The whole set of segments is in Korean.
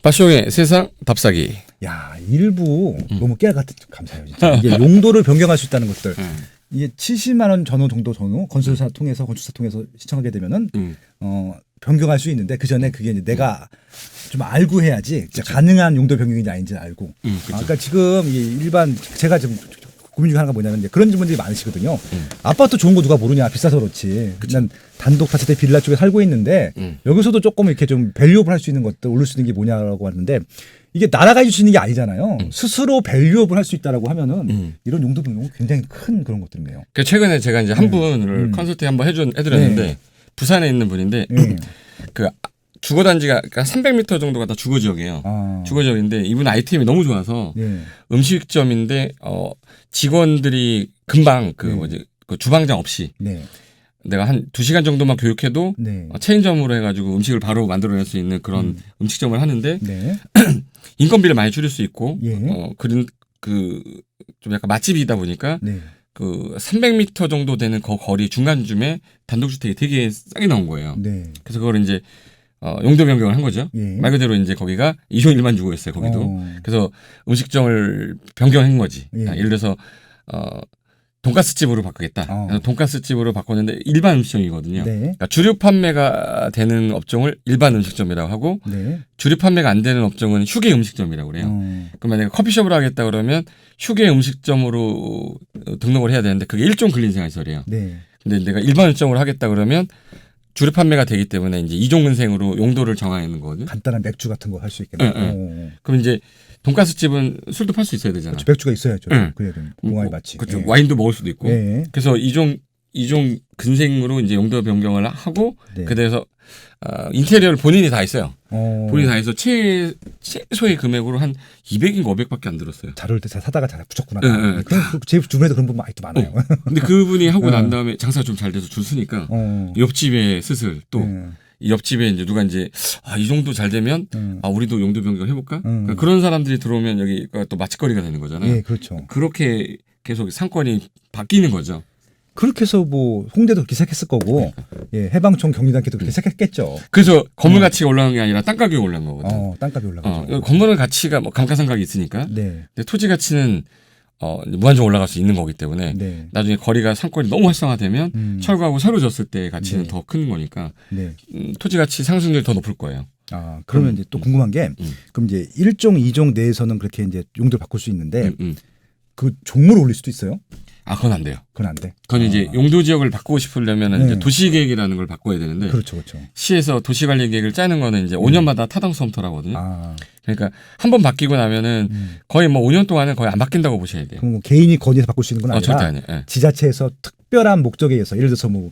박시용의 세상 답사기. 야, 일부 너무 깨알같은 감사해요. 진짜. 이게 용도를 변경할 수 있다는 것들. 이게 70만 원 전후 정도 건설사 통해서 시청하게 되면은 변경할 수 있는데 그 전에 그게 이제 내가 좀 알고 해야지 가능한 용도 변경인지 아닌지 알고. 그러니까 지금 이 일반 제가 지금 고민 중에 하나가 뭐냐면 이제 그런 분들이 많으시거든요. 아파트 좋은 거 누가 모르냐, 비싸서 그렇지. 난 단독 다세대 빌라 쪽에 살고 있는데 여기서도 조금 이렇게 좀 밸류업을 할 수 있는 것들 올릴 수 있는 게 뭐냐라고 하는데 이게 나라가 해줄 수 있는 게 아니잖아요. 스스로 밸류업을 할 수 있다라고 하면은 이런 용도 변경은 굉장히 큰 그런 것들이네요. 그 최근에 제가 이제 한 분을 컨설팅 한번 해드렸는데 부산에 있는 분인데 그 주거 단지가 그러니까 300m 정도가 다 주거 지역이에요. 주거 지역인데 이분 아이템이 너무 좋아서 음식점인데 직원들이 금방 그 주방장 없이 내가 한 2시간 정도만 교육해도 체인점으로 해가지고 음식을 바로 만들어낼 수 있는 그런 음식점을 하는데 인건비를 많이 줄일 수 있고 그런 좀 약간 맛집이다 보니까 그 300m 정도 되는 그 거리 중간쯤에 단독주택이 되게 싸게 나온 거예요. 그래서 그걸 이제 용도 변경을 한 거죠. 말 그대로 이제 거기가 2종 1만 주거였어요. 거기도. 그래서 음식점을 변경한 거지. 예를 들어서 돈가스 집으로 바꾸겠다. 그래서 돈가스 집으로 바꿨는데 일반 음식점이거든요. 그러니까 주류 판매가 되는 업종을 일반 음식점이라고 하고 주류 판매가 안 되는 업종은 휴게 음식점이라고 그래요. 그러면 내가 커피숍을 하겠다 그러면 휴게 음식점으로 등록을 해야 되는데 그게 1종 근린생활시설이에요. 근데 내가 일반 음식점으로 하겠다 그러면 주류 판매가 되기 때문에 이제 2종 근생으로 용도를 정하는 거거든요. 간단한 맥주 같은 거 할 수 있겠네요. 그럼 이제 돈가스 집은 술도 팔 수 있어야 되잖아요. 그렇죠. 맥주가 있어야죠. 그래야 공항이 맞지. 그렇죠. 와인도 먹을 수도 있고. 그래서 2종 근생으로 이제 용도 변경을 하고 그래서 인테리어를 본인이 다 했어요. 본인이 다 해서 최소의 금액으로 한 200인가 500밖에 안 들었어요. 잘 올 때 사다가 잘 붙였구나. 제 주변에도 그런 분 아직도 많아요. 근데 그분이 하고 난 다음에 장사가 좀 잘 돼서 줄 서니까 옆집에 슬슬 또 옆집에 이제 누가 이제 이 정도 잘 되면 우리도 용도 변경 해볼까? 그러니까 그런 사람들이 들어오면 여기가 또 맛집거리가 되는 거잖아요. 그렇죠. 그렇게 계속 상권이 바뀌는 거죠. 그렇게 해서 뭐 홍대도 그렇게 시작했을 거고 해방촌 경리단길도 그렇게 시작했겠죠. 그래서 건물 가치가 올라간 게 아니라 땅 가격이 올라간 거거든요. 땅값이 올라가죠. 건물 가치가 뭐 감가상각이 있으니까. 근데 토지 가치는 무한정 올라갈 수 있는 거기 때문에 나중에 거리가 상권이 너무 활성화되면 철거하고 새로 졌을 때 가치는 더 큰 거니까 토지 가치 상승률이 더 높을 거예요. 그러면 이제 또 궁금한 게 그럼 이제 1종, 2종 내에서는 그렇게 이제 용도를 바꿀 수 있는데 그 종을 올릴 수도 있어요? 그건 안 돼요. 그건 안 돼. 그건 이제 용도 지역을 바꾸고 싶으려면 이제 도시계획이라는 걸 바꿔야 되는데. 그렇죠. 시에서 도시관리계획을 짜는 거는 이제 5년마다 타당수검토를 하거든요. 그러니까 한 번 바뀌고 나면은 거의 뭐 5년 동안은 거의 안 바뀐다고 보셔야 돼요. 그럼 뭐 개인이 건의해서 바꿀 수 있는 건 아니라 절대 아니에요. 지자체에서 특별한 목적에 의해서 예를 들어서 뭐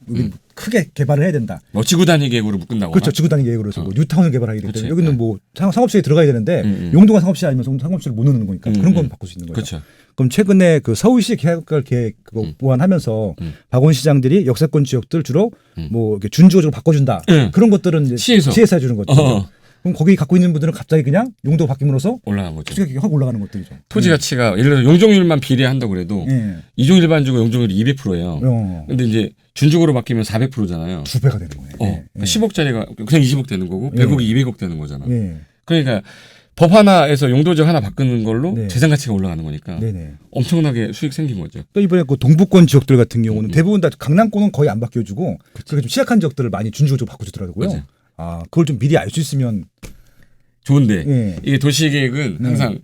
크게 개발을 해야 된다. 뭐 지구단위 계획으로 묶은다고. 그렇죠. 지구단위 계획으로 해서 뭐 뉴타운을 개발하게 되기 때문에 여기는 뭐 상업시에 들어가야 되는데 용도가 상업시 아니면 상업시를 못 넣는 거니까 그런 건 바꿀 수 있는 거죠. 그렇죠. 그럼 최근에 그 서울시 계획 그거 보완하면서 박원시장들이 역세권 지역들 주로 뭐 이렇게 준주거적으로 바꿔준다. 그런 것들은 이제 시에서 해주는 거죠. 그럼 거기 갖고 있는 분들은 갑자기 그냥 용도 바뀜으로써 올라간 거죠. 토지 가격이 확 올라가는 것들이죠. 토지 가치가 예를 들어 용적률만 비례한다고 그래도 2종 일반주거 용적률이 200%예요. 근데 이제 준주거로 바뀌면 400%잖아요. 2배가 되는 거예요. 10억짜리가 그냥 20억 되는 거고 100억이 200억 되는 거잖아. 그러니까 법 하나에서 용도적 하나 바꾸는 걸로 재산 가치가 올라가는 거니까 엄청나게 수익 생긴 거죠. 또 이번에 그 동부권 지역들 같은 경우는 대부분 다 강남권은 거의 안 바뀌어주고 그렇게 좀 취약한 지역들을 많이 준주거적으로 바꿔주더라고요. 맞아요. 그걸 좀 미리 알 수 있으면 좋은데 이게 도시계획은 항상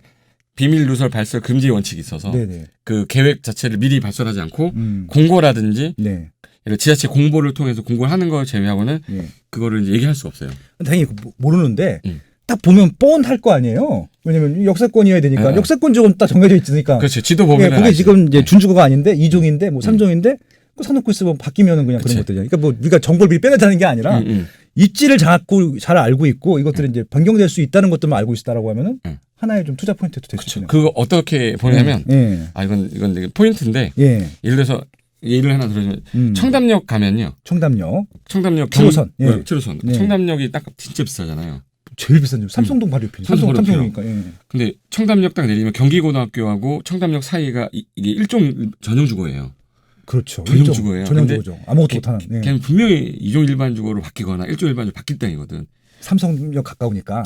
비밀 누설 발설 금지 원칙이 있어서 그 계획 자체를 미리 발설하지 않고 공고라든지 지자체 공보를 통해서 공고를 하는 걸 제외하고는 그거를 이제 얘기할 수가 없어요. 당연히 모르는데 딱 보면 뻔할 거 아니에요. 왜냐면 역세권이어야 되니까 역세권 지역은 딱 정해져 있으니까. 그렇지. 지도 보면 그게 지금 이제 준주거가 아닌데 2종인데 뭐 3종인데 그 사놓고 있으면 바뀌면은 그냥 그런 것들이야. 그러니까 뭐 우리가 정보를 미리 빼내자는 게 아니라 입지를 자꾸 잘 알고 있고 이것들은 이제 변경될 수 있다는 것들만 알고 있다라고 하면은 하나의 좀 투자 포인트도 될 수 있는. 그거 어떻게 보냐면 이건 되게 포인트인데 예를 들어서 예를 하나 들어주면 청담역 가면요. 청담역 7호선. 7호선. 청담역이 딱 진짜 비싸잖아요. 제일 비싼 집 삼성동 바로 옆이니까. 삼성이니까. 근데 청담역 딱 내리면 경기고등학교하고 청담역 사이가 이게 일종 전용주거예요. 그렇죠. 전용주거예요. 전용주거죠. 아무것도 못하는. 걔는 분명히 2종 일반주거로 바뀌거나 1종 일반주로 바뀔 땅이거든. 삼성역 가까우니까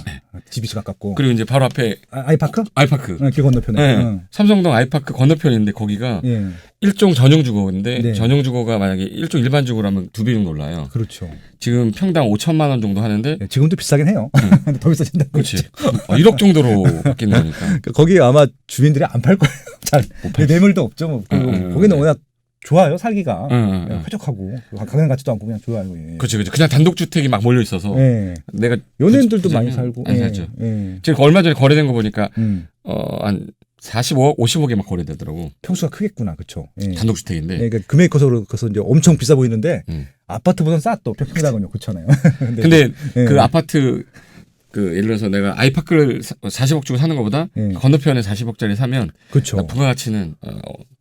GBC 가깝고. 그리고 이제 바로 앞에 아이파크? 아이파크. 길 건너편에. 네. 삼성동 아이파크 건너편인데 거기가 예. 일종 전용 주거인데 네. 전용 주거가 만약에 일종 일반 주거라면 2배 정도 올라요. 그렇죠. 지금 평당 5천만 원 정도 하는데 네, 지금도 비싸긴 해요. 근데 더 비싸진다. 그렇지. 1억 정도로 바뀌는 거니까. 거기 아마 주민들이 안 팔 거예요. 잘 매물도 없죠. 뭐. 거기는 워낙 좋아요, 살기가. 쾌적하고 가격 같지도 않고 그냥 좋아요. 예. 그렇죠. 그냥 단독 주택이 막 몰려 있어서 예. 내가 연예인들도 많이 살고. 안 살죠. 예. 지금 얼마 전에 거래된 거 보니까 한 45억, 50억에 막 거래되더라고. 평수가 크겠구나, 그렇죠. 예. 단독 주택인데. 예, 그러니까 금액 커서 이제 엄청 비싸 보이는데 아파트보다는 싸또 평당은요, 그렇잖아요. 근데 그 아파트 예를 들어서 내가 아이파크를 40억 주고 사는 것보다 건너편에 40억짜리 사면 그렇죠. 부가가치는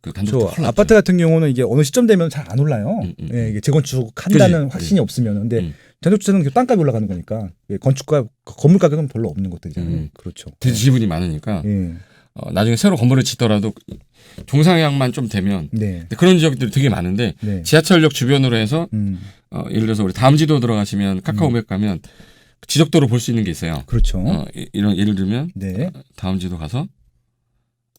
그 단독 아파트 같은 경우는 이게 어느 시점 되면 잘 안 올라요. 예, 이게 재건축한다는 확신이 없으면. 근데 단독 주택은 땅값이 올라가는 거니까 건축가 건물 가격은 별로 없는 것들이잖아요. 그렇죠. 지분이 많으니까 나중에 새로 건물을 짓더라도 종상향만 좀 되면 그런 지역들이 되게 많은데 지하철역 주변으로 해서 예를 들어서 우리 다음지도 들어가시면 카카오맵 가면 지적도로 볼 수 있는 게 있어요. 그렇죠. 이런 예를 들면 다음지도 가서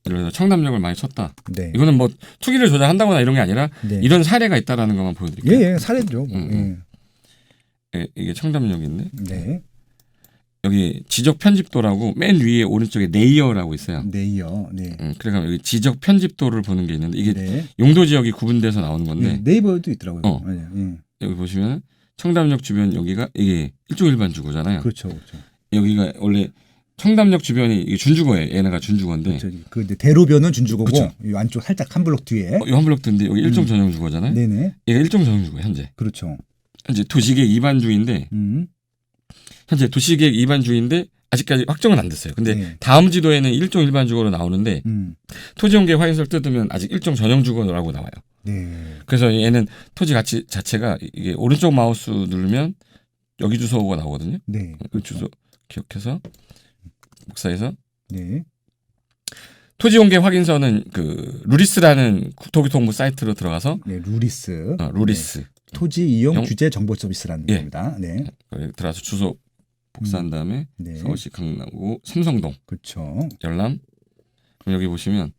예를 들어 청담역을 많이 쳤다. 이거는 뭐 투기를 조장한다거나 이런 게 아니라 이런 사례가 있다라는 것만 보여드릴게요. 예, 사례죠. 이게 청담역인데 여기 지적 편집도라고 맨 위에 오른쪽에 네이어라고 있어요. 네이어. 네. 그러니까 여기 지적 편집도를 보는 게 있는데 이게 용도 지역이 구분돼서 나오는 건데 네이버도 있더라고요. 여기 보시면 청담역 주변 여기가 이게 일종 일반 주거잖아요. 그렇죠. 여기가 원래 청담역 주변이 이게 준주거예요. 얘네가 준주거인데. 그렇죠. 그 대로변은 준주거고 이 안쪽 살짝 한 블록 뒤에. 이 한 블록 뒤인데 여기 일종 전용 주거잖아요. 네네. 얘가 일종 전용 주거 현재. 그렇죠. 현재 도시계획 위반주인데 현재 도시계획 위반주인데 아직까지 확정은 안 됐어요. 근데 다음 지도에는 일종 일반 주거로 나오는데 토지용계 확인서를 뜯으면 아직 일종 전용 주거라고 나와요. 그래서 얘는 토지 가치 자체가 이게 오른쪽 마우스 누르면 여기 주소가 나오거든요. 그 주소 기억해서 복사해서 토지용계 확인서는 그 루리스라는 국토교통부 사이트로 들어가서 루리스 토지 이용 규제 정보 서비스라는 겁니다. 들어가서 주소 복사한 다음에 서울시 강남구 삼성동 그렇죠. 열람 그럼 여기 보시면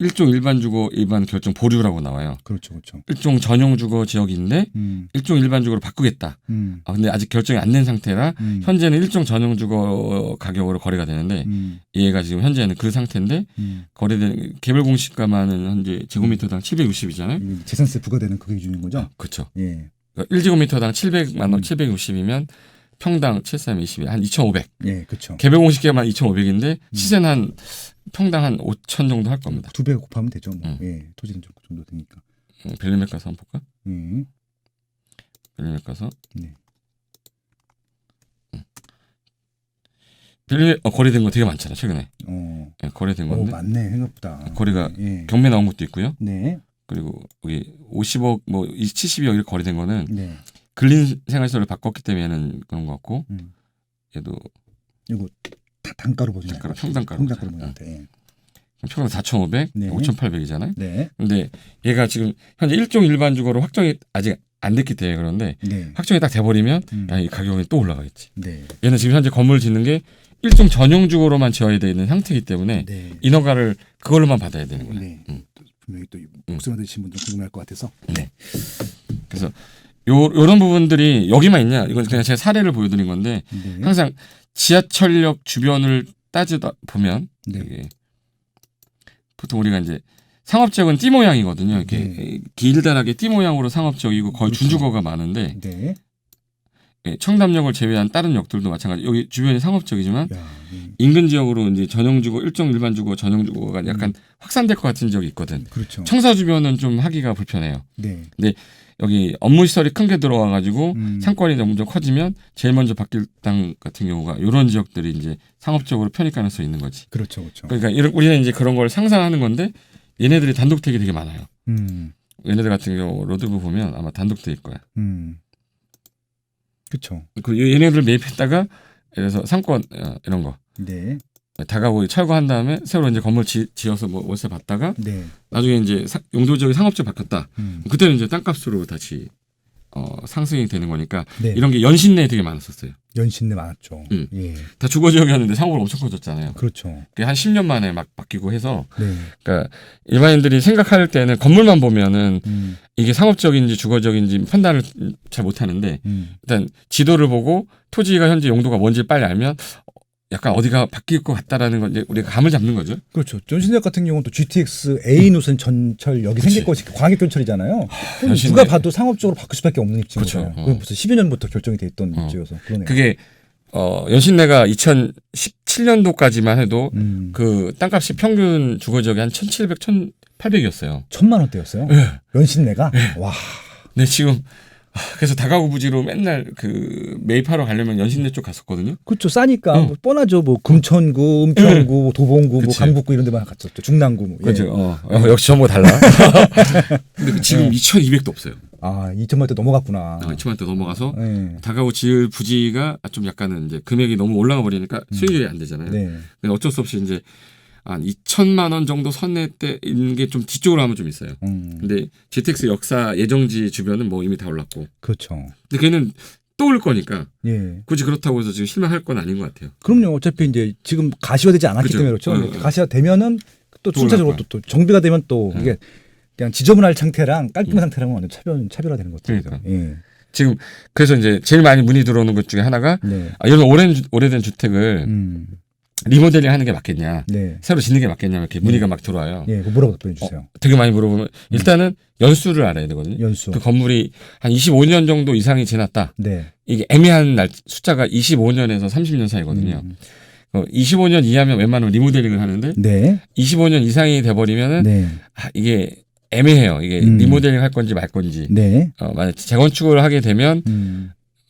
일종 일반 주거 일반 결정 보류라고 나와요. 그렇죠. 일종 전용 주거 지역인데 일종 일반 주거로 바꾸겠다. 근데 아직 결정이 안 된 상태라 현재는 일종 전용 주거 가격으로 거래가 되는데 얘가 지금 현재는 그 상태인데 거래된 개별 공시가만은 현재 제곱미터당 760이잖아요. 재산세 부과되는 그게 기준인 거죠? 그렇죠. 그러니까 1제곱미터당 700만 원, 760이면 평당 7320에 한 2,500. 그렇죠. 개별 공시가만 2,500인데 시세는 한 평당 한 5천 정도 할 겁니다. 2배 곱하면 되죠. 뭐. 토지는 그 정도 되니까. 벨리맥 가서 한번 볼까? 벨리맥 가서. 벨리맥 거래된 거 되게 많잖아 최근에. 거래된 건데. 많네 생각보다. 거래가 경매 나온 것도 있고요. 그리고 여기 50억 뭐 70억 이렇게 거래된 거는 근린 생활시설을 바꿨기 때문에는 그런 것 같고 얘도 이거 다 단가로 보죠. 평당가로 보는 것 같아. 평당 4,500, 5,800이잖아요. 근데 얘가 지금 현재 일종 일반 주거로 확정이 아직 안 됐기 때문에 그런데 확정이 딱 돼버리면 이 가격이 또 올라가겠지. 얘는 지금 현재 건물 짓는 게 일종 전용 주거로만 지어야 되는 상태이기 때문에 인허가를 그걸로만 받아야 되는 거예요. 분명히 또 목소리 들으신 분들 궁금할 것 같아서. 그래서 요런 부분들이 여기만 있냐? 이건 그냥 제가 사례를 보여드린 건데 항상 지하철역 주변을 따지다 보면 이게 보통 우리가 이제 상업지역은 띠 모양이거든요. 이렇게 길다랗게 띠 모양으로 상업지역이고 거의 준주거가 많은데 청담역을 제외한 다른 역들도 마찬가지. 여기 주변이 상업지역이지만 인근 지역으로 이제 전용주거, 일종 일반주거, 전용주거가 약간 확산될 것 같은 지역이 있거든. 청사 주변은 좀 하기가 불편해요. 근데 여기 업무 시설이 큰 게 들어와 가지고 상권이 점점 커지면 제일 먼저 바뀔 땅 같은 경우가 이런 지역들이 이제 상업적으로 편입 가능성이 있는 거지. 그렇죠. 그러니까 우리는 이제 그런 걸 상상하는 건데 얘네들이 단독택이 되게 많아요. 얘네들 같은 경우 로드뷰 보면 아마 단독택일 거야. 그렇죠. 그 얘네들 매입했다가 그래서 상권 이런 거. 다가오기 철거한 다음에 새로 이제 건물 지어서 뭐 월세 받다가 나중에 이제 용도 지역이 상업지역 바뀌었다. 그때는 이제 땅값으로 다시 상승이 되는 거니까 네. 이런 게 연신내에 되게 많았었어요. 연신내 많았죠. 예. 다 주거 지역이었는데 상업으로 엄청 커졌잖아요. 그렇죠. 그게 한 10년 만에 막 바뀌고 해서 네. 그러니까 일반인들이 생각할 때는 건물만 보면은 이게 상업적인지 주거적인지 판단을 잘 못하는데 일단 지도를 보고 토지가 현재 용도가 뭔지 빨리 알면 약간 어디가 바뀔 것 같다라는 건 이제 우리가 감을 잡는 거죠. 그렇죠. 연신내역 같은 경우는 또 GTX A 노선 전철역이 생길 것이 광역 전철이잖아요. 누가 봐도 상업적으로 바뀔 수밖에 없는 입지거든요. 그렇죠. 그건 벌써 10여 년부터 결정이 돼 있던 입지여서 그러네요. 그게 연신내가 2017년도까지만 해도 그 땅값이 평균 주거지역이 한 1,700, 1,800이었어요. 1,000만 원대였어요. 네. 연신내가. 네. 와. 네, 지금 그래서 다가구 부지로 맨날 그 매입하러 가려면 연신내 쪽 갔었거든요. 그렇죠. 싸니까 뭐 뻔하죠. 뭐 금천구, 은평구, 도봉구, 뭐 강북구 이런 데만 갔었죠. 중랑구. 뭐. 그렇죠. 역시 전부가 달라. 근데 지금 2,200도 없어요. 아, 2천만 대 넘어갔구나. 2천만 대 넘어가서 다가구 지을 부지가 좀 약간은 이제 금액이 너무 올라가 버리니까 수익이 안 되잖아요. 네. 근데 어쩔 수 없이 이제 한 2천만 원 정도 선내 때 있는 게 좀 뒤쪽으로 하면 좀 있어요. 근데 GTX 역사 예정지 주변은 뭐 이미 다 올랐고. 그렇죠. 근데 걔는 또 올 거니까. 예. 굳이 그렇다고 해서 지금 실망할 건 아닌 것 같아요. 그럼요. 어차피 이제 지금 가시화되지 않았기 그렇죠. 때문에 그렇죠. 가시화되면은 또 또 순차적으로 또 정비가 되면 또 이게 그냥 지저분할 상태랑 깔끔한 상태랑은 완전 차별화되는 거죠. 그러니까. 예. 지금 그래서 이제 제일 많이 문의 들어오는 것 중에 하나가 네. 이런 오래된 주택을 리모델링 하는 게 맞겠냐, 네. 새로 짓는 게 맞겠냐 이렇게 문의가 막 들어와요. 예, 뭐라고 답변해 주세요. 되게 많이 물어보면 일단은 연수를 알아야 되거든요. 연수. 그 건물이 한 25년 정도 이상이 지났다. 네. 이게 애매한 숫자가 25년에서 30년 사이거든요. 25년 이하면 웬만하면 리모델링을 하는데 네. 25년 이상이 돼버리면은 네. 이게 애매해요. 이게 리모델링 할 건지 말 건지. 네. 만약 재건축을 하게 되면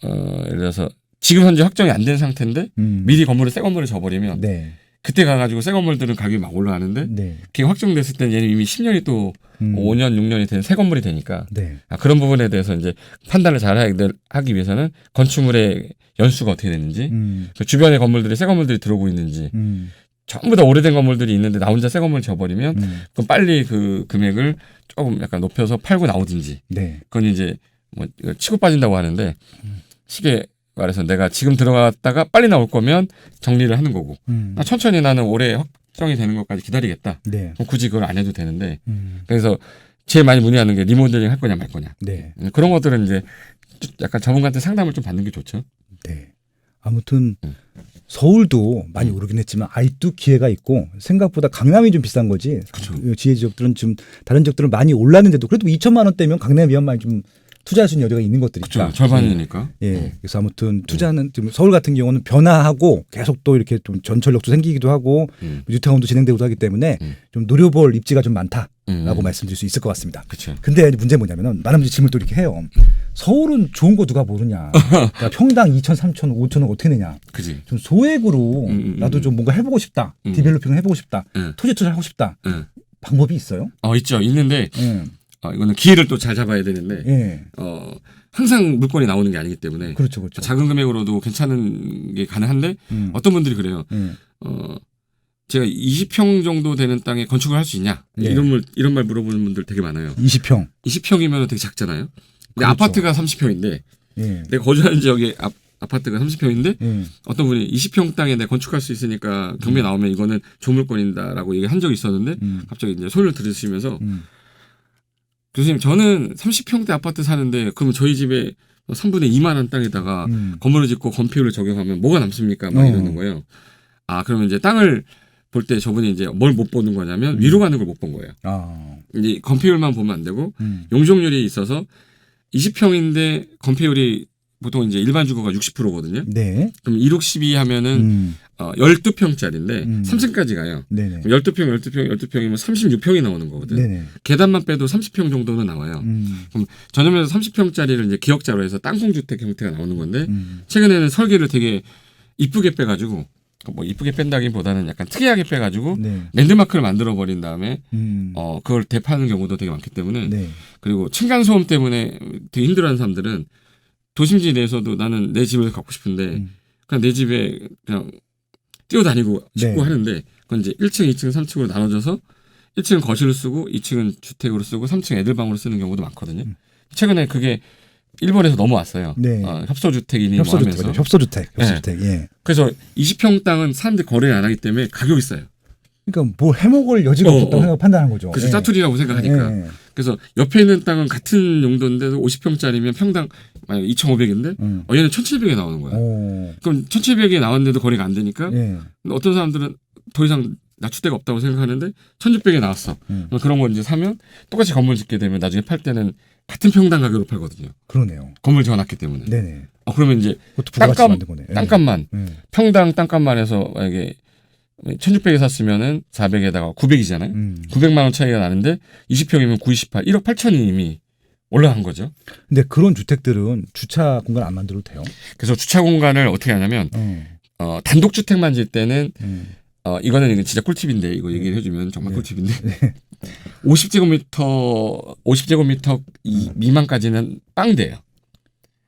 예를 들어서 지금 현재 확정이 안 된 상태인데 미리 건물을 새 건물을 져버리면 네. 그때 가가지고 새 건물들은 가격이 막 올라가는데 네. 그게 확정됐을 때는 얘는 이미 10년이 또 5년, 6년이 된 새 건물이 되니까 네. 그런 부분에 대해서 이제 판단을 잘 하기 위해서는 건축물의 연수가 어떻게 되는지 그 주변의 건물들이 새 건물들이 들어오고 있는지 전부 다 오래된 건물들이 있는데 나 혼자 새 건물을 져버리면 그럼 빨리 그 금액을 조금 약간 높여서 팔고 나오든지 네. 그건 이제 뭐 치고 빠진다고 하는데 쉽게 말해서 내가 지금 들어갔다가 빨리 나올 거면 정리를 하는 거고 천천히 나는 올해 확정이 되는 것까지 기다리겠다. 네. 그럼 굳이 그걸 안 해도 되는데 그래서 제일 많이 문의하는 게 리모델링 할 거냐 말 거냐. 네. 그런 것들은 이제 약간 전문가한테 상담을 좀 받는 게 좋죠. 네. 아무튼 서울도 많이 오르긴 했지만 아직도 기회가 있고 생각보다 강남이 좀 비싼 거지. 그렇죠. 지혜 지역들은 지금 다른 지역들은 많이 올랐는데도 그래도 2천만 원대면 강남 위험만 좀 투자할 수 있는 여지가 있는 것들이 있다. 그렇죠. 절반이니까. 예. 그래서 아무튼 투자는 지금 서울 같은 경우는 변화하고 계속 또 이렇게 좀 전철역도 생기기도 하고 뉴타운도 진행되기도 하기 때문에 좀 노려볼 입지가 좀 많다라고 말씀드릴 수 있을 것 같습니다. 그렇죠. 근데 문제는 뭐냐면은 많은 분들이 질문을 또 이렇게 해요. 서울은 좋은 거 누가 모르냐. 그러니까 평당 2천, 3천, 5천억 어떻게 내냐. 그지. 좀 소액으로 나도 좀 뭔가 해보고 싶다. 디벨로핑을 해보고 싶다. 토지 투자하고 싶다. 방법이 있어요? 있죠. 있는데 이거는 기회를 또 잘 잡아야 되는데 예. 항상 물건이 나오는 게 아니기 때문에 그렇죠, 그렇죠. 작은 금액으로도 괜찮은 게 가능한데 어떤 분들이 그래요. 제가 20평 정도 되는 땅에 건축을 할 수 있냐 예. 이런 말 물어보는 분들 되게 많아요. 20평. 20평이면 되게 작잖아요. 근데 그렇죠. 아파트가 30평인데 예. 내가 거주하는 지역에 아파트가 30평인데 예. 어떤 분이 20평 땅에 내가 건축할 수 있으니까 경매 나오면 이거는 조물권이다라고 얘기한 적이 있었는데 갑자기 이제 소리를 들으시면서 교수님 저는 30평대 아파트 사는데 그러면 저희 집에 3분의 2만 원 땅에다가 건물을 짓고 건폐율을 적용하면 뭐가 남습니까? 막 이러는 거예요. 그러면 이제 땅을 볼 때 저분이 이제 뭘 못 보는 거냐면 위로 가는 걸 못 본 거예요. 이제 건폐율만 보면 안 되고 용적률이 있어서 20평인데 건폐율이 보통 이제 일반 주거가 60%거든요. 네. 그럼 1, 6, 12 하면은 12평짜리인데 3층까지 가요. 네네. 12평이면 36평이 나오는 거거든. 네네. 계단만 빼도 30평 정도는 나와요. 그럼 전용면에서 30평짜리를 이제 기역자로 해서 땅콩주택 형태가 나오는 건데 최근에는 설계를 되게 이쁘게 빼가지고 뭐 이쁘게 뺀다기보다는 약간 특이하게 빼가지고 랜드마크를 만들어 버린 다음에 그걸 대파하는 경우도 되게 많기 때문에 그리고 층간 소음 때문에 되게 힘들어하는 사람들은 도심지 내에서도 나는 내 집을 갖고 싶은데 그냥 내 집에 그냥 뛰어다니고 싶고 하는데 그건 이제 1층, 2층, 3층으로 나눠져서 1층은 거실로 쓰고 2층은 주택으로 쓰고 3층 애들 방으로 쓰는 경우도 많거든요. 최근에 그게 일본에서 넘어왔어요. 네. 협소주택이니 뭐 하면서. 협소주택. 네. 예. 그래서 20평 땅은 사람들이 거래를 안 하기 때문에 가격이 싸요. 그러니까 뭐 해먹을 여지가 없다고 생각 판단한 거죠. 그래서 예. 짜투리라고 생각하니까. 예. 그래서 옆에 있는 땅은 같은 용도인데도 50평짜리면 평당 만약 2,500인데 얘는 1,700에 나오는 거야. 그럼 1,700에 나왔는데도 거래가 안 되니까 예. 어떤 사람들은 더 이상 낮출 데가 없다고 생각하는데 1,600에 나왔어. 그런 걸 이제 사면 똑같이 건물 짓게 되면 나중에 팔 때는 같은 평당 가격으로 팔거든요. 그러네요. 건물 지어놨기 때문에. 네네. 그러면 이제 땅값만 평당 땅값만 해서 만약에 1,600에 샀으면은 400에다가 900이잖아요. 900만 원 차이가 나는데 20평이면 98, 1억 8천이 이미 올라간 거죠. 근데 그런 주택들은 주차 공간 안 만들어도 돼요? 그래서 주차 공간을 어떻게 하냐면 단독 주택만 질 때는 이거는 진짜 꿀팁인데 이거 얘기를 해주면 정말 꿀팁인데 50제곱미터 미만까지는 빵돼요.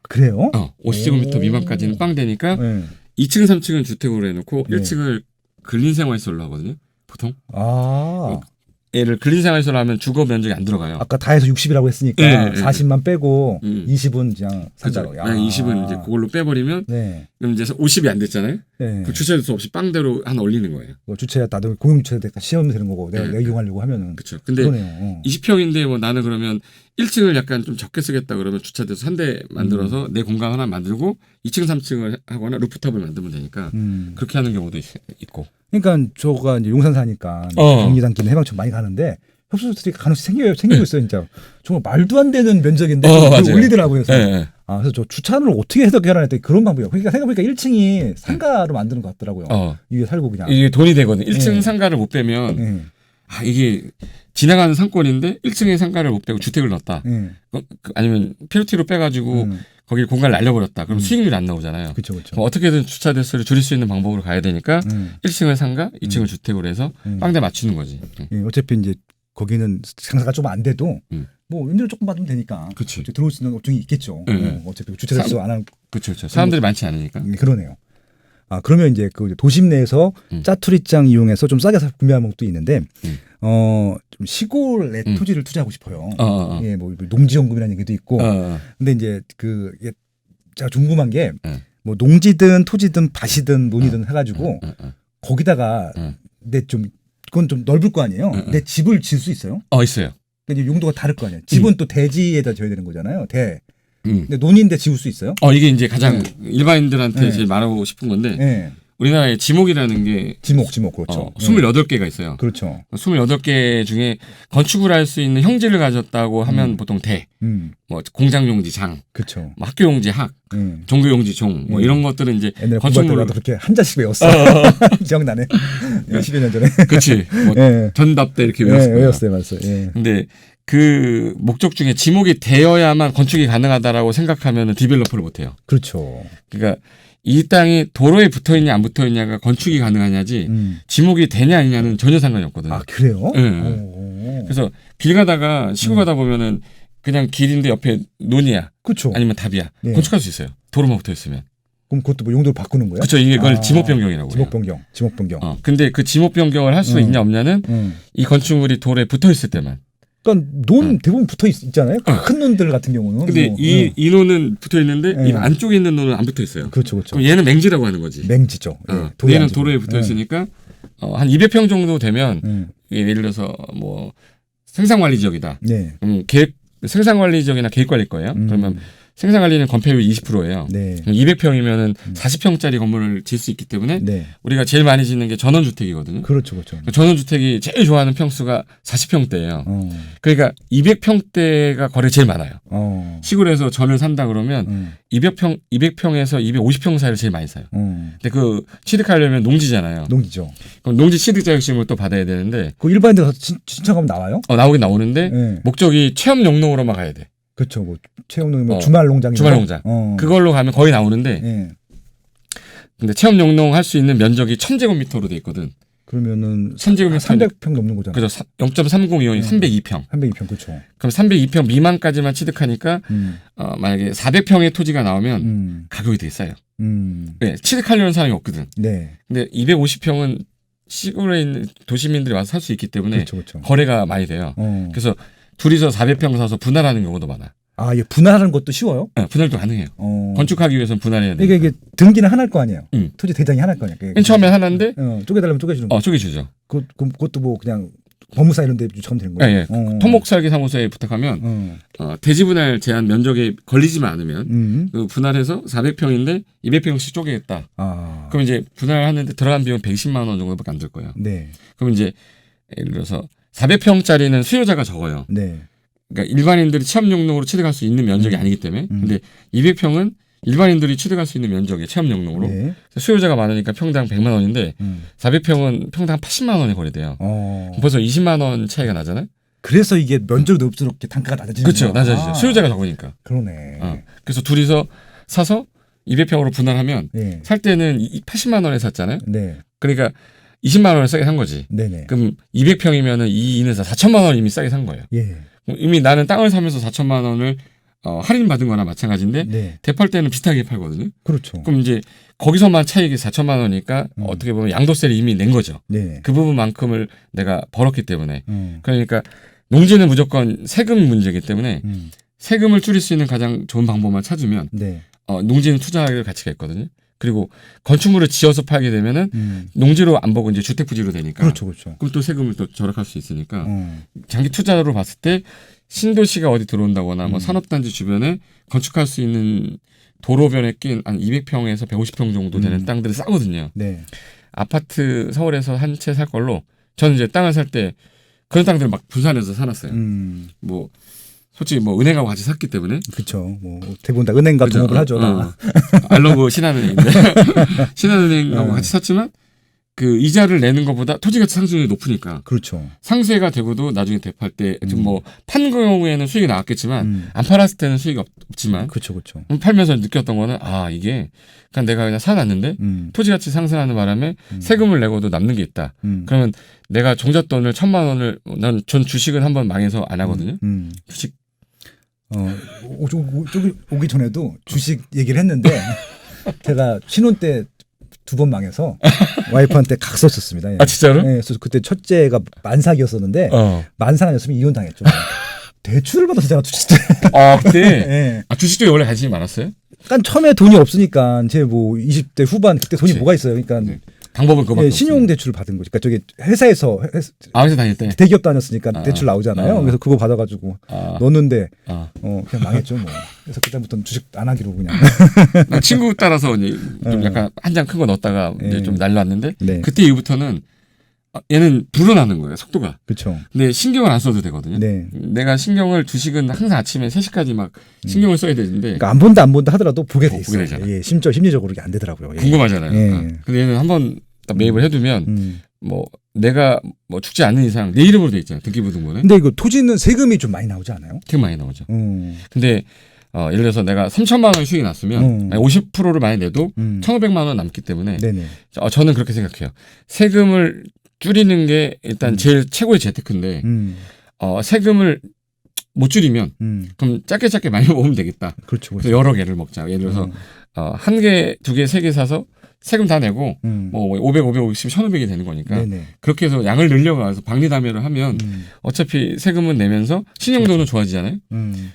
그래요? 50제곱미터 미만까지는 빵되니까 2층, 3층은 주택으로 해놓고 1층을 근린생활시설로 하거든요. 보통. 얘를 근린생활시설로 하면 주거 면적이 안 들어가요. 아까 다 해서 60이라고 했으니까 40만 빼고 20은 그냥 산다고. 그렇죠. 20은 이제 그걸로 빼버리면 그럼 이제 50이 안 됐잖아요. 그 주차할 수 없이 빵대로 하나 올리는 거예요. 주차에 나도 공용주차에 시험이 되는 거고 내가 이용하려고 하면은. 그렇죠. 근데 20평인데 뭐 나는 그러면 1층을 약간 좀 적게 쓰겠다 그러면 주차돼서 한 대 만들어서 내 공간 하나 만들고 2층, 3층을 하거나 루프탑을 만들면 되니까 그렇게 하는 경우도 있고. 그러니까 저가 이제 용산 사니까 경리단길은 해방촌 많이 가는데 협소주택이 가능성이 생기고 있어요, 진짜. 정말 말도 안 되는 면적인데 올리더라고요. 그래서 그래서 저 주차를 어떻게 해석해라 했더니 그런 방법이에요. 그러니까 생각해보니까 1층이 상가로 만드는 것 같더라고요. 이게 살고 그냥. 이게 돈이 되거든. 1층 상가를 못 빼면 이게 지나가는 상권인데 1층에 상가를 못 빼고 주택을 넣었다. 아니면 피로티로 빼가지고 거기를 공간을 날려버렸다. 그럼 수익률이 안 나오잖아요. 그렇죠. 어떻게든 주차 대수를 줄일 수 있는 방법으로 가야 되니까 1층을 상가, 2층을 주택으로 해서 빵대 맞추는 거지. 어차피 이제 거기는 상가가 좀 안 돼도 뭐 윈도우 조금 받으면 되니까. 그치. 들어올 수 있는 업종이 있겠죠. 어차피 주차 대수 안 하는. 그렇죠. 사람들이 많지 않으니까. 그러네요. 그러면 이제 그 도심 내에서 짜투리장 이용해서 좀 싸게 구매하는 것도 있는데, 좀 시골에 토지를 투자하고 싶어요. 예, 뭐 농지연금이라는 얘기도 있고. 근데 이제 제가 궁금한 게, 뭐 농지든 토지든 밭이든 논이든 해가지고 거기다가 그건 좀 넓을 거 아니에요. 내 집을 지을 수 있어요? 있어요. 근데 용도가 다를 거 아니에요. 집은 또 대지에다 지어야 되는 거잖아요. 근데 논인데 지을 수 있어요? 이게 이제 가장 일반인들한테 제일 말하고 싶은 건데 우리나라에 지목이라는 게 지목 그렇죠. 28개가 있어요. 그렇죠. 28개 중에 건축을 할 수 있는 형질을 가졌다고 하면 보통 대, 뭐 공장 용지 장, 그렇죠. 뭐 학교 용지 학, 종교 용지 종, 뭐 이런 것들은 이제 옛날에 건축물 나도 그렇게 한자씩 외웠어. 기억나네. 10여 년 전에. 그렇지. 뭐 전답대 이렇게 외웠어요. 외웠어요, 맞아요. 근데 그 목적 중에 지목이 되어야만 건축이 가능하다라고 생각하면 디벨로퍼를 못 해요. 그렇죠. 그러니까 이 땅이 도로에 붙어 있냐 안 붙어 있냐가 건축이 가능하냐지 지목이 되냐 아니냐는 전혀 상관이 없거든요. 그래요? 그래서 길 가다가 시골 가다 보면은 그냥 길인데 옆에 논이야. 그렇죠. 아니면 답이야. 건축할 수 있어요. 도로만 붙어 있으면. 그럼 그것도 뭐 용도를 바꾸는 거예요? 그렇죠. 이게 그걸 지목 변경이라고 해요. 지목 변경. 근데 그 지목 변경을 할 수 있냐 없냐는 이 건축물이 도로에 붙어 있을 때만. 그러니까 논 대부분 붙어 있잖아요. 큰 논들 같은 경우는. 근데 이 논은 붙어 있는데 이 안쪽에 있는 논은 안 붙어 있어요. 그렇죠. 그럼 얘는 맹지라고 하는 거지. 맹지죠. 얘는 도로에 붙어 있으니까 한 200평 정도 되면 예를 들어서 뭐 생산관리 지역이다. 생산관리 지역이나 계획관리 거예요. 그러면 생산관리는 건폐율 20%예요. 200평이면은 40평짜리 건물을 지을 수 있기 때문에 우리가 제일 많이 짓는 게 전원주택이거든요. 그렇죠. 전원주택이 제일 좋아하는 평수가 40평대예요. 그러니까 200평대가 거래 제일 많아요. 시골에서 전을 산다 그러면 200평에서 250평 사이를 제일 많이 사요. 근데 그 취득하려면 농지잖아요. 농지죠. 그럼 농지 취득 자격증을 또 받아야 되는데 그 일반인들 가서 신청하면 나와요? 나오긴 나오는데 목적이 체험 용농으로만 가야 돼. 그렇죠. 뭐 체험농이면 주말 농장. 그걸로 가면 거의 나오는데 근데 체험 용농 할 수 있는 면적이 1000제곱미터로 돼 있거든. 그러면은 1000제곱미터 300평 넘는 거잖아요. 그죠. 0.302원이 302평. 302평 그렇죠. 그럼 302평 미만까지만 취득하니까 만약에 400평의 토지가 나오면 가격이 되게 싸요. 취득하려는 사람이 없거든. 근데 250평은 시골에 있는 도시민들이 와서 살 수 있기 때문에 그렇죠. 거래가 많이 돼요. 그래서 둘이서 400평 사서 분할하는 경우도 많아. 아, 예, 분할하는 것도 쉬워요? 네, 분할도 가능해요. 건축하기 위해서는 분할해야 돼요. 이게 등기는 하나일 거 아니에요? 토지 대장이 하나일 거 아니에요? 처음에 하나인데 쪼개달라면 쪼개주는 거. 쪼개주죠. 그것도 뭐 그냥 법무사 이런 데 유치하면 되는 거예요? 예, 예. 토목설계사무소에 부탁하면 대지분할 제한 면적에 걸리지만 않으면 그 분할해서 400평인데 200평씩 쪼개겠다. 그럼 이제 분할하는데 들어간 비용 120만 원 정도밖에 안 들 거예요. 네. 그럼 이제 예를 들어서 400평짜리는 수요자가 적어요. 네. 그러니까 일반인들이 체험용로로 취득할 수 있는 면적이 아니기 때문에. 근데 200평은 일반인들이 취득할 수 있는 면적이 체험용로로. 네. 수요자가 많으니까 평당 100만 원인데 400평은 평당 80만 원에 거래돼요. 벌써 20만 원 차이가 나잖아요. 그래서 이게 면적이 높을수록 단가가 낮아지는 그렇죠. 낮아지죠. 수요자가 적으니까. 그러네. 그래서 둘이서 사서 200평으로 분할하면 네. 살 때는 80만 원에 샀잖아요. 네. 그러니까 20만 원을 싸게 산 거지. 네네. 그럼 200평이면은 이 인에서 4천만 원 이미 싸게 산 거예요. 예. 이미 나는 땅을 사면서 4천만 원을 할인 받은 거나 마찬가지인데 네. 대팔 때는 비슷하게 팔거든요. 그렇죠. 그럼 이제 거기서만 차익이 4천만 원이니까 어떻게 보면 양도세를 이미 낸 거죠. 네. 그 부분만큼을 내가 벌었기 때문에. 그러니까 농지는 무조건 세금 문제이기 때문에 세금을 줄일 수 있는 가장 좋은 방법만 찾으면 네. 농지는 투자할 가치가 있거든요. 그리고 건축물을 지어서 팔게 되면은 농지로 안 보고 이제 주택 부지로 되니까. 그렇죠, 그렇죠. 그럼 또 세금을 또 절약할 수 있으니까 장기 투자로 봤을 때 신도시가 어디 들어온다거나 뭐 산업단지 주변에 건축할 수 있는 도로변에 낀 한 200평에서 150평 정도 되는 땅들이 싸거든요. 네. 아파트 서울에서 한 채 살 걸로 저는 이제 땅을 살 때 그런 땅들을 막 분산해서 사놨어요. 뭐 솔직히 뭐 은행하고 같이 샀기 때문에. 그렇죠. 뭐 대부분 다 은행과 그렇죠. 동업을 하죠. 알러브 신한은행인데 신한은행하고 같이 샀지만 그 이자를 내는 것보다 토지가치 상승률이 높으니까. 그렇죠. 상세가 되고도 나중에 대팔 때 좀 뭐 판 경우에는 수익이 나왔겠지만 안 팔았을 때는 수익이 없지만. 그렇죠, 그렇죠. 팔면서 느꼈던 거는 이게 그냥 내가 그냥 사놨는데 토지가치 상승하는 바람에 세금을 내고도 남는 게 있다. 그러면 내가 종잣돈을 1,000만 원을 전 주식은 한번 망해서 안 하거든요. 주식 오기 전에도 주식 얘기를 했는데 제가 신혼 때 2번 망해서 와이프한테 각서 썼습니다. 예. 진짜로? 네, 그래서 그때 첫째가 만삭이었었는데 만삭 아니었으면 이혼 당했죠. 대출을 받아서 제가 주식. 그때? 네. 주식 쪽에 원래 관심이 많았어요? 그러니까 처음에 돈이 없으니까 제 뭐 20대 후반 그때 돈이 뭐가 있어요. 그러니까 네. 방법은 그거밖에 신용 대출을 받은 거지. 그러니까 저기 회사에서 회사 다닐 때 대기업 다녔으니까 대출 나오잖아요. 그래서 그거 받아가지고 넣었는데 그냥 망했죠 뭐. 그래서 그때부터는 주식 안 하기로 그냥. 나 친구 따라서 이제 좀 약간 한 장 큰 거 넣었다가 이제 좀 날려왔는데 네. 그때 이후부터는 얘는 불어나는 거예요 속도가. 그렇죠. 근데 신경을 안 써도 되거든요. 네. 내가 신경을 주식은 항상 아침에 3시까지 막 신경을 써야 되는데. 그러니까 안 본다 하더라도 보게 돼 있어요. 예, 심리적으로 이게 안 되더라고요. 예. 궁금하잖아요. 예. 근데 얘는 한번 매입을 해두면 뭐 내가 뭐 죽지 않는 이상 내 이름으로 돼 있잖아요. 등기부등본에. 근데 이거 토지는 세금이 좀 많이 나오지 않아요? 되게 많이 나오죠. 근데 예를 들어서 내가 3천만 원 수익이 났으면 50%를 많이 내도 1,500만 원 남기 때문에 네네. 저는 그렇게 생각해요. 세금을 줄이는 게 일단 제일 최고의 재테크인데 세금을 못 줄이면 그럼 짧게 많이 먹으면 되겠다. 그렇죠. 그래서 여러 개를 먹자. 예를 들어서 한 개, 두 개, 세 개 사서 세금 다 내고 뭐 500, 550, 1,500이 되는 거니까 네네. 그렇게 해서 양을 늘려가서 박리담회를 하면 어차피 세금은 내면서 신용도는 좋아지잖아요.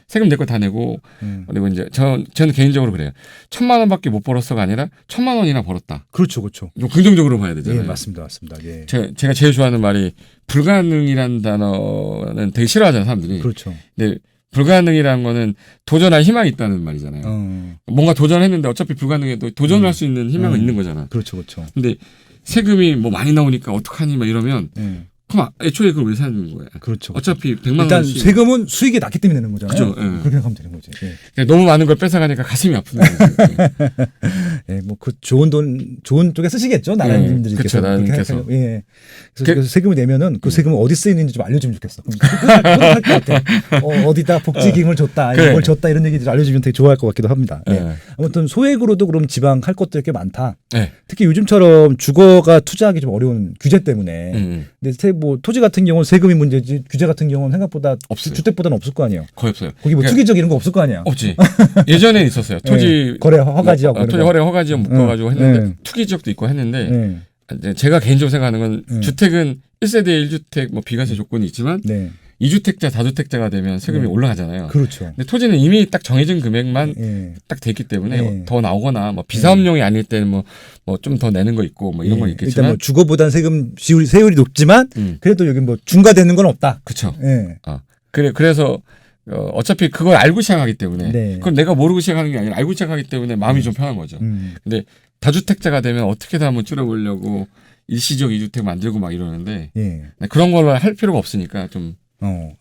세금 낼 거 다 내고 그리고 이제 저는 개인적으로 그래요. 1,000만 원밖에 못 벌었어가 아니라 1,000만 원이나 벌었다. 그렇죠, 그렇죠. 좀 긍정적으로 봐야 되잖아요. 예, 맞습니다. 예. 제가 제일 좋아하는 말이 불가능이라는 단어는 되게 싫어하잖아요, 사람들이. 그렇죠. 근데 불가능이라는 거는 도전할 희망이 있다는 말이잖아요. 뭔가 도전했는데 어차피 불가능해도 도전할 수 있는 희망은 있는 거잖아. 그렇죠, 그렇죠. 근데 세금이 뭐 많이 나오니까 어떡하니 막 이러면 그럼 애초에 그걸 왜 사는 거야? 그렇죠. 어차피 100만 원 일단 세금은 수익이 낮기 때문에 내는 거잖아요. 그렇죠. 그렇게 생각하면 되는 거지. 예. 그러니까 너무 많은 걸 뺏어가니까 가슴이 아픈 거죠. 예, 뭐 그 좋은 쪽에 쓰시겠죠, 나라님들께서. 그렇죠, 나라님께서. 예. 그래서 세금을 내면은 그 세금은 어디 쓰이는지 좀 알려주면 좋겠어. 그럴 것 같아. 어디다 복지기금을 줬다, 그래. 이걸 줬다 이런 얘기들 알려주면 되게 좋아할 것 같기도 합니다. 예. 네. 아무튼 소액으로도 그럼 지방 할 것들 꽤 많다. 네. 특히 요즘처럼 주거가 투자하기 좀 어려운 규제 때문에. 근데 뭐 토지 같은 경우는 세금이 문제지 규제 같은 경우는 생각보다 없어요. 주택보다는 없을 거 아니에요. 거의 없어요. 거기 뭐 투기적 이런 거 없을 거 아니야. 없지. 예전에는 있었어요. 토지 거래 허가지역. 토지 거래 허가지역 묶어가지고 했는데 투기 지역도 있고 했는데 제가 개인적으로 생각하는 건 주택은 1세대 1주택 뭐 비과세 조건이 있지만 2주택자, 다주택자가 되면 세금이 올라가잖아요. 그렇죠. 근데 토지는 이미 딱 정해진 금액만 딱 돼 있기 때문에 더 나오거나 뭐 비사업용이 아닐 때는 뭐 좀 더 내는 거 있고 뭐 이런 건 있겠지만 일단 뭐 주거보다는 세금 세율이 높지만 그래도 여기 뭐 중과되는 건 없다. 그렇죠. 그래서 어차피 그걸 알고 시작하기 때문에 그걸 내가 모르고 시작하는 게 아니라 알고 시작하기 때문에 마음이 좀 편한 거죠. 근데 다주택자가 되면 어떻게든 한번 줄여보려고 일시적 2주택 만들고 막 이러는데 그런 걸로 할 필요가 없으니까 좀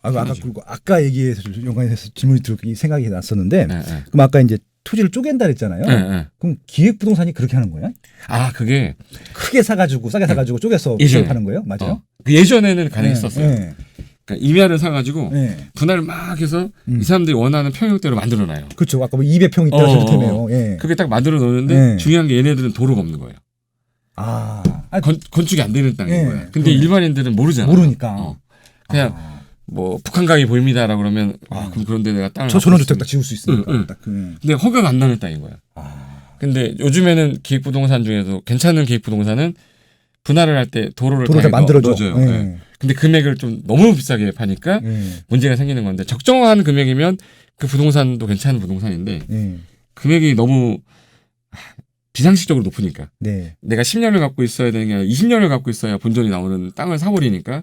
아까 얘기해서 연관해서 질문이 들고 생각이 났었는데 그럼 아까 이제 토지를 쪼갠다 그랬잖아요. 그럼 기획부동산이 그렇게 하는 거야? 그게 크게 사가지고 싸게 사가지고 쪼개서 하는 거예요? 맞아요? 예전에는 가능했었어요. 그러니까 임야를 사가지고 분할을 막 해서 이 사람들이 원하는 평형대로 만들어놔요. 그렇죠. 아까 뭐 200평 있다고 저렇다며요. 그게 딱 만들어 놓는데 중요한 게 얘네들은 도로가 없는 거예요. 건축이 안 되는 땅인 거야. 근데 일반인들은 모르잖아. 모르니까. 그냥 뭐 북한강이 보입니다라고 그러면 그럼 그런데 내가 땅을 전원주택 딱 지을 수 있으니까. 근데 허가가 안 나는 땅인 거야. 근데 요즘에는 기획부동산 중에도 괜찮은 기획부동산은 분할을 할 때 도로를 다 만들어줘요. 근데 금액을 좀 너무 비싸게 파니까 문제가 생기는 건데 적정한 금액이면 그 부동산도 괜찮은 부동산인데 금액이 너무 비상식적으로 높으니까 내가 10년을 갖고 있어야 되는 게 아니라 20년을 갖고 있어야 본전이 나오는 땅을 사버리니까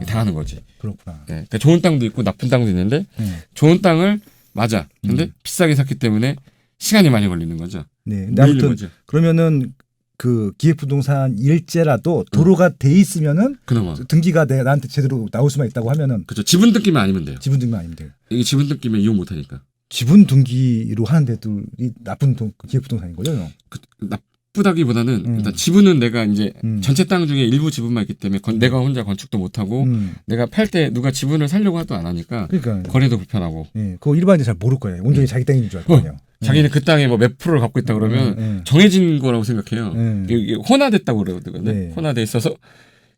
당하는 거지. 그렇구나. 그러니까 좋은 땅도 있고 나쁜 땅도 있는데 좋은 땅을 맞아. 근데 비싸게 샀기 때문에 시간이 많이 걸리는 거죠. 근데 아무튼 거죠. 그러면은 그 기획부동산 일제라도 도로가 돼 있으면은 그나마 등기가 나한테 제대로 나올 수만 있다고 하면은 그렇죠. 지분 등기만 아니면 돼요. 지분 등기만 아니면 돼요. 이게 지분 등기면 이용 못 하니까. 지분 등기로 하는 데들이 나쁜 기획부동산인 거죠? 나쁘다기보다는 일단 지분은 내가 이제 전체 땅 중에 일부 지분만 있기 때문에 내가 혼자 건축도 못 하고 내가 팔 때 누가 지분을 살려고 하도 안 하니까 거래도 불편하고. 그거 일반인들 잘 모를 거예요. 온전히 자기 땅인 줄 알 거예요. 자기는 그 땅에 뭐 몇 프로를 갖고 있다 그러면 정해진 거라고 생각해요. 이게 혼화됐다고 그러거든요. 혼화돼 있어서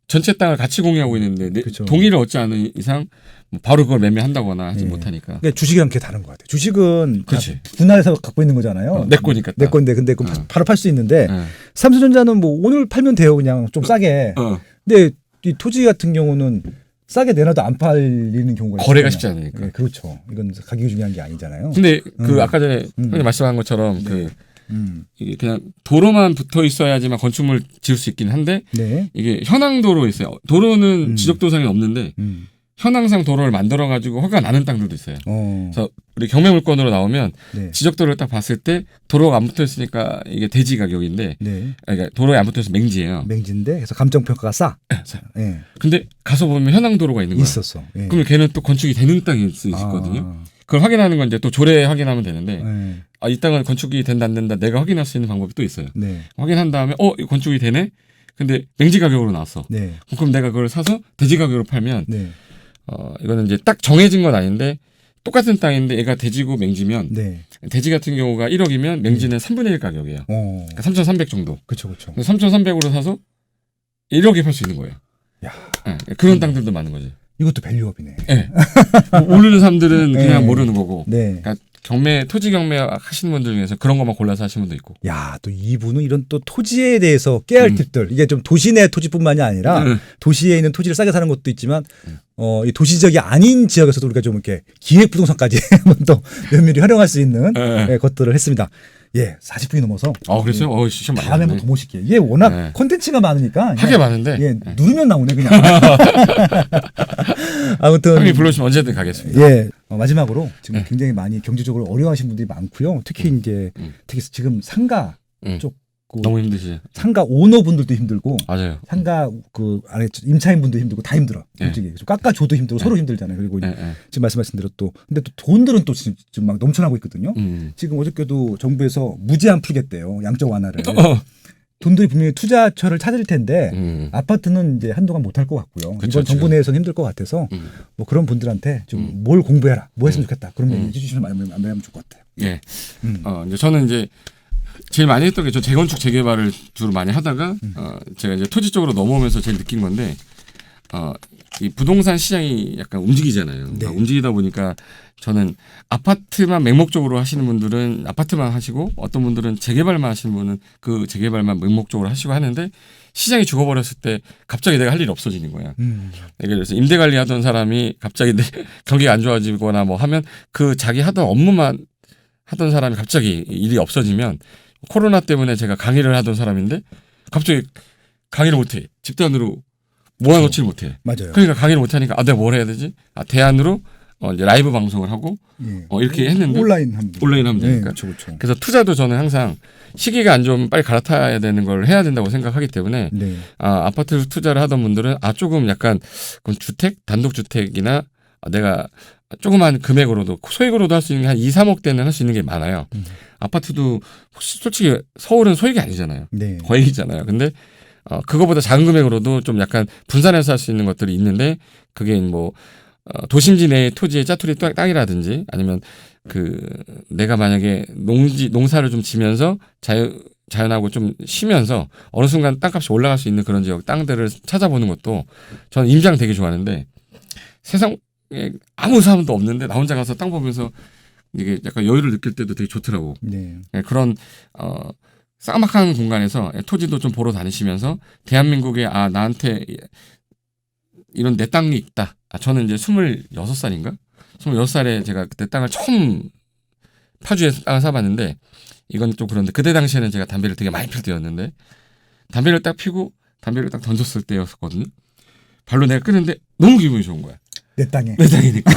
전체 땅을 같이 공유하고 있는데 동의를 얻지 않은 이상 바로 그걸 매매한다거나 하지 못하니까. 그러니까 주식이랑 그게 다른 것 같아요. 주식은 분할해서 갖고 있는 거잖아요. 내 거니까. 내 건데 근데 바로 팔 수 있는데 삼성전자는 뭐 오늘 팔면 돼요. 그냥 좀 싸게. 근데 이 토지 같은 경우는 싸게 내놔도 안 팔리는 경우가 거래가 쉽지 않으니까. 그렇죠. 이건 가격이 중요한 게 아니잖아요. 근데 그 아까 전에 형님 말씀한 것처럼 이게 그냥 도로만 붙어 있어야지만 건축물 지을 수 있긴 한데 이게 현황도로 있어요. 도로는 지적도상이 없는데 현황상 도로를 만들어 가지고 허가 나는 땅들도 있어요. 그래서 우리 경매물건으로 나오면 지적도를 딱 봤을 때 도로가 안 붙어 있으니까 이게 대지 가격인데 그러니까 도로에 안 붙어 있어서 맹지예요. 맹지인데 그래서 감정평가가 싸. 근데 가서 보면 현황 도로가 있는 거야. 있었어. 그러면 걔는 또 건축이 되는 땅일 수 있거든요. 그걸 확인하는 건 이제 또 조례 확인하면 되는데 이 땅은 건축이 된다 안 된다 내가 확인할 수 있는 방법이 또 있어요. 확인한 다음에 이거 건축이 되네. 근데 맹지 가격으로 나왔어. 그럼 내가 그걸 사서 대지 가격으로 팔면 이거는 이제 딱 정해진 건 아닌데 똑같은 땅인데 얘가 대지고 맹지면 대지 같은 경우가 1억이면 맹지는 3분의 1 가격이에요. 그러니까 3,300 정도. 그렇죠. 3,300으로 사서 1억에 팔 수 있는 거예요. 그런 땅들도 많은 거지. 이것도 밸류업이네. 모르는 사람들은 그냥 모르는 거고. 그러니까 토지 경매 하시는 분들 중에서 그런 것만 골라서 하시는 분도 있고. 야, 또 이분은 이런 또 토지에 대해서 깨야 할 팁들. 이게 좀 도시 내 토지뿐만이 아니라 도시에 있는 토지를 싸게 사는 것도 있지만 이 도시적이 아닌 지역에서도 우리가 좀 이렇게 기획부동산까지 한번 또 면밀히 활용할 수 있는 것들을 했습니다. 40분이 넘어서. 그랬어요? 시험 많이 다음에 한번 더 모실게요. 이게 워낙 콘텐츠가 많으니까. 하게 많은데. 누르면 나오네, 그냥. 아무튼. 형님 불러주시면 언제든 가겠습니다. 마지막으로 지금 굉장히 많이 경제적으로 어려워하시는 분들이 많고요. 특히 이제 특히 지금 상가 쪽. 너무 힘드시죠. 상가 오너분들도 힘들고. 맞아요. 상가 그 안에 임차인분도 힘들고 다 힘들어. 솔직히. 깎아줘도 힘들고 서로 힘들잖아요. 그리고 지금 말씀하신 대로 또. 근데 또 돈들은 또 지금 막 넘쳐나고 있거든요. 지금 어저께도 정부에서 무제한 풀겠대요. 양적 완화를. 돈들이 분명히 투자처를 찾을 텐데 아파트는 이제 한동안 못할 것 같고요. 이번 정부 내에서는 힘들 것 같아서 뭐 그런 분들한테 좀 뭘 공부해라, 뭐 했으면 좋겠다. 그런 얘기 해주시면 많이 하면 좋을 것 같아요. 이제 저는 이제 제일 많이 했던 게 저 재건축 재개발을 주로 많이 하다가 제가 이제 토지 쪽으로 넘어오면서 제일 느낀 건데 이 부동산 시장이 약간 움직이잖아요. 네. 움직이다 보니까 저는 아파트만 맹목적으로 하시는 분들은 아파트만 하시고 어떤 분들은 재개발만 하시는 분은 그 재개발만 맹목적으로 하시고 하는데 시장이 죽어버렸을 때 갑자기 내가 할 일이 없어지는 거야. 그래서 임대 관리하던 사람이 갑자기 경기가 안 좋아지거나 뭐 하면 그 자기 하던 업무만 하던 사람이 갑자기 일이 없어지면 코로나 때문에 제가 강의를 하던 사람인데 갑자기 강의를 못해. 집단으로 모아놓지를 못해. 맞아요. 그러니까 강의를 못하니까 내가 뭘 해야 되지? 대안으로 이제 라이브 방송을 하고 예. 이렇게 했는데 온라인 하면 되니까. 네, 그렇죠. 그래서 투자도 저는 항상 시기가 안 좋으면 빨리 갈아타야 되는 걸 해야 된다고 생각하기 때문에 네. 아파트 투자를 하던 분들은 조금 약간 그럼 주택, 단독주택이나 내가 조그만 금액으로도 소액으로도 할 수 있는 게 한 2, 3억 대는 할 수 있는 게 많아요. 아파트도 솔직히 서울은 소액이 아니잖아요. 네. 거액이잖아요. 근데 그거보다 작은 금액으로도 좀 약간 분산해서 할 수 있는 것들이 있는데 그게 뭐 도심지 내 토지의 짜투리 땅이라든지 아니면 내가 만약에 농사를 좀 지면서 자연하고 좀 쉬면서 어느 순간 땅값이 올라갈 수 있는 그런 지역 땅들을 찾아보는 것도 저는 임장 되게 좋아하는데 세상에 아무 사람도 없는데 나 혼자 가서 땅 보면서 이게 약간 여유를 느낄 때도 되게 좋더라고. 네. 그런 쌍막한 공간에서 토지도 좀 보러 다니시면서 대한민국에 나한테 이런 내 땅이 있다. 저는 이제 26살인가? 26살에 제가 그때 땅을 처음 파주에서 땅을 사봤는데 이건 좀 그런데 그때 당시에는 제가 담배를 되게 많이 필 때였는데 담배를 딱 피고 담배를 딱 던졌을 때였거든요. 발로 내가 끄는데 너무 기분이 좋은 거야. 내 땅에. 내 땅이니까.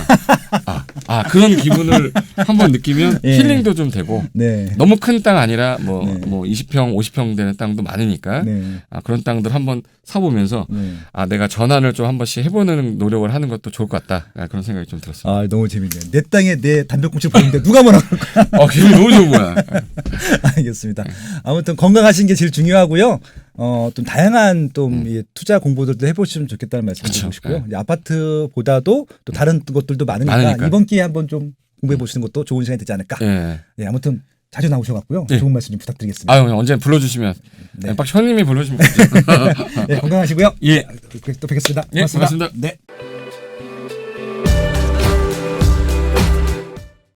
그런 기분을 한번 느끼면 예. 힐링도 좀 되고 네. 너무 큰 땅 아니라 뭐 네. 20평, 50평 되는 땅도 많으니까 네. 그런 땅들 한번 사보면서 네. 내가 전환을 좀 한 번씩 해보는 노력을 하는 것도 좋을 것 같다. 그런 생각이 좀 들었습니다. 너무 재밌네요. 내 땅에 내 담배꽁초 보는데 누가 뭐라고 할까? 기분이 너무 좋은 거야. 알겠습니다. 아무튼 건강하신 게 제일 중요하고요. 좀 다양한 이 투자 공부들도 해보시면 좋겠다는 말씀을 드리고 싶고요. 이제 아파트보다도 또 다른 것들도 많으니까 이번 기회에 한번 좀 공부해 보시는 것도 좋은 시간이 되지 않을까. 네, 아무튼 자주 나오셔갖고요. 네. 좋은 말씀 좀 부탁드리겠습니다. 언제 불러주시면. 네. 박 형님이 불러주시면 되죠. 네, 건강하시고요. 예. 또 뵙겠습니다. 예, 고맙습니다. 고맙습니다. 네.